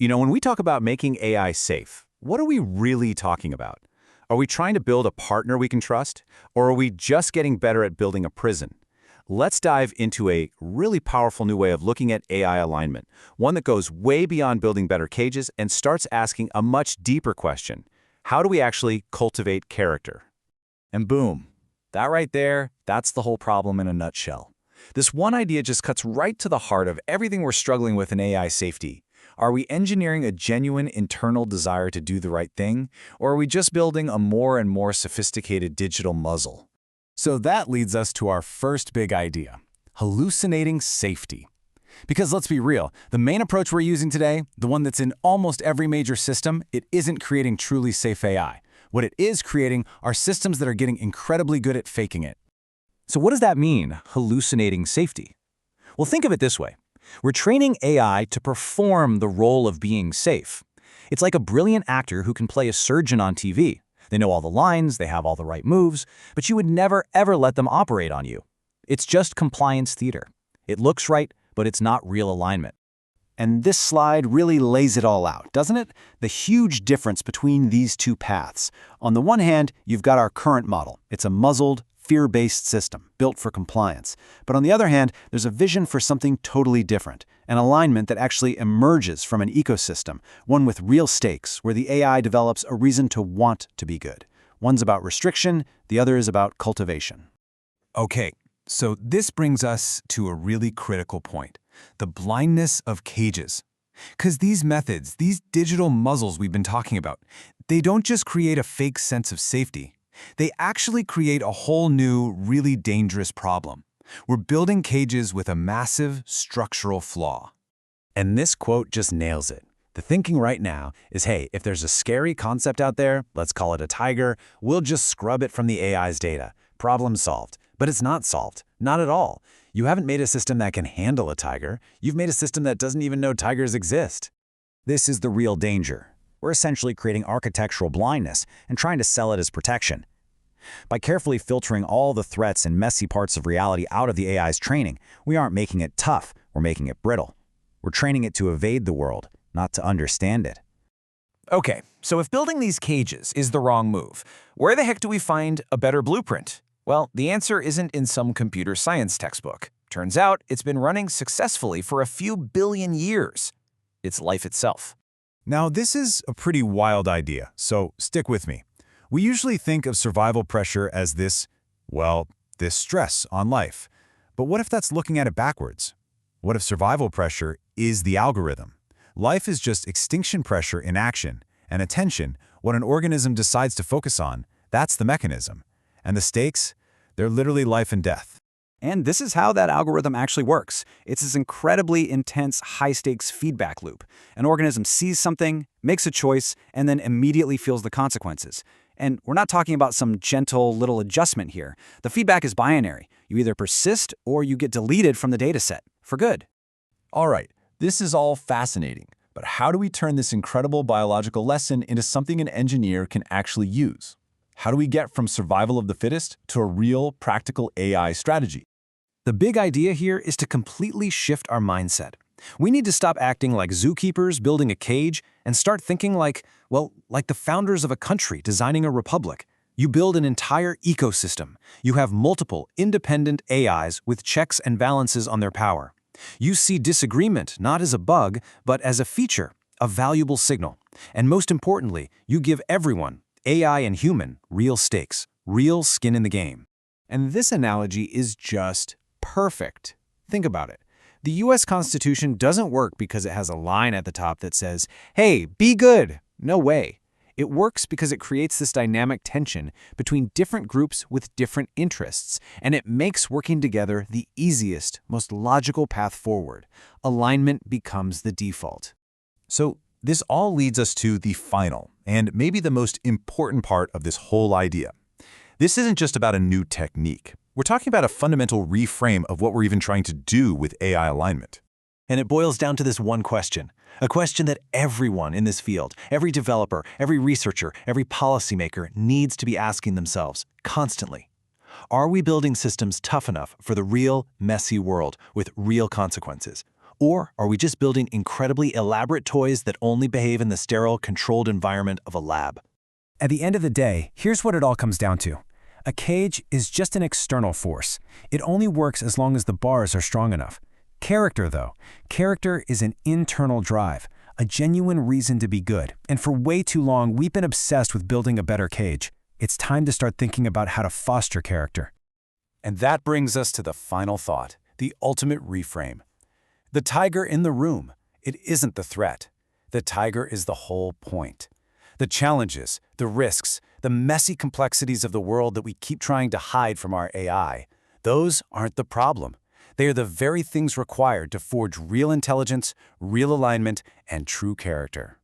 When we talk about making AI safe, what are we really talking about? Are we trying to build a partner we can trust, or are we just getting better at building a prison? Let's dive into a really powerful new way of looking at AI alignment, one that goes way beyond building better cages and starts asking a much deeper question. How do we actually cultivate character? And boom, that right there, that's the whole problem in a nutshell. This one idea just cuts right to the heart of everything we're struggling with in AI safety. Are we engineering a genuine internal desire to do the right thing, or are we just building a more and more sophisticated digital muzzle? So that leads us to our first big idea, hallucinating safety. Because let's be real, the main approach we're using today, the one that's in almost every major system, it isn't creating truly safe AI. What it is creating are systems that are getting incredibly good at faking it. So what does that mean, hallucinating safety? Well, think of it this way. We're training AI to perform the role of being safe. It's like a brilliant actor who can play a surgeon on TV. They know all the lines, they have all the right moves, but you would never, ever let them operate on you. It's just compliance theater. It looks right, but it's not real alignment. And this slide really lays it all out, doesn't it? The huge difference between these two paths. On the one hand, you've got our current model. It's a muzzled, fear-based system, built for compliance. But on the other hand, there's a vision for something totally different, an alignment that actually emerges from an ecosystem, one with real stakes, where the AI develops a reason to want to be good. One's about restriction, the other is about cultivation. Okay, so this brings us to a really critical point, the blindness of cages. Because these methods, these digital muzzles we've been talking about, they don't just create a fake sense of safety. They actually create a whole new, really dangerous problem. We're building cages with a massive structural flaw. And this quote just nails it. The thinking right now is, hey, if there's a scary concept out there, let's call it a tiger, we'll just scrub it from the AI's data. Problem solved. But it's not solved. Not at all. You haven't made a system that can handle a tiger. You've made a system that doesn't even know tigers exist. This is the real danger. We're essentially creating architectural blindness and trying to sell it as protection. By carefully filtering all the threats and messy parts of reality out of the AI's training, we aren't making it tough, we're making it brittle. We're training it to evade the world, not to understand it. Okay, so if building these cages is the wrong move, where the heck do we find a better blueprint? Well, the answer isn't in some computer science textbook. Turns out it's been running successfully for a few billion years. It's life itself. Now, this is a pretty wild idea, so stick with me. We usually think of survival pressure as this stress on life. But what if that's looking at it backwards? What if survival pressure is the algorithm? Life is just extinction pressure in action, and attention, what an organism decides to focus on, that's the mechanism. And the stakes, they're literally life and death. And this is how that algorithm actually works. It's this incredibly intense, high-stakes feedback loop. An organism sees something, makes a choice, and then immediately feels the consequences. And we're not talking about some gentle little adjustment here. The feedback is binary. You either persist or you get deleted from the dataset, for good. All right, this is all fascinating. But how do we turn this incredible biological lesson into something an engineer can actually use? How do we get from survival of the fittest to a real, practical AI strategy? The big idea here is to completely shift our mindset. We need to stop acting like zookeepers building a cage and start thinking like the founders of a country designing a republic. You build an entire ecosystem. You have multiple independent AIs with checks and balances on their power. You see disagreement not as a bug, but as a feature, a valuable signal. And most importantly, you give everyone, AI and human, real stakes, real skin in the game. And this analogy is just perfect. Think about it. The US Constitution doesn't work because it has a line at the top that says, hey, be good. No way. It works because it creates this dynamic tension between different groups with different interests, and it makes working together the easiest, most logical path forward. Alignment becomes the default. So this all leads us to the final, and maybe the most important part of this whole idea. This isn't just about a new technique. We're talking about a fundamental reframe of what we're even trying to do with AI alignment. And it boils down to this one question, a question that everyone in this field, every developer, every researcher, every policymaker needs to be asking themselves constantly. Are we building systems tough enough for the real, messy world with real consequences? Or are we just building incredibly elaborate toys that only behave in the sterile, controlled environment of a lab? At the end of the day, here's what it all comes down to. A cage is just an external force. It only works as long as the bars are strong enough. Character, though. Character is an internal drive, a genuine reason to be good. And for way too long, we've been obsessed with building a better cage. It's time to start thinking about how to foster character. And that brings us to the final thought, the ultimate reframe. The tiger in the room. It isn't the threat. The tiger is the whole point. The challenges, the risks, the messy complexities of the world that we keep trying to hide from our AI, those aren't the problem. They are the very things required to forge real intelligence, real alignment, and true character.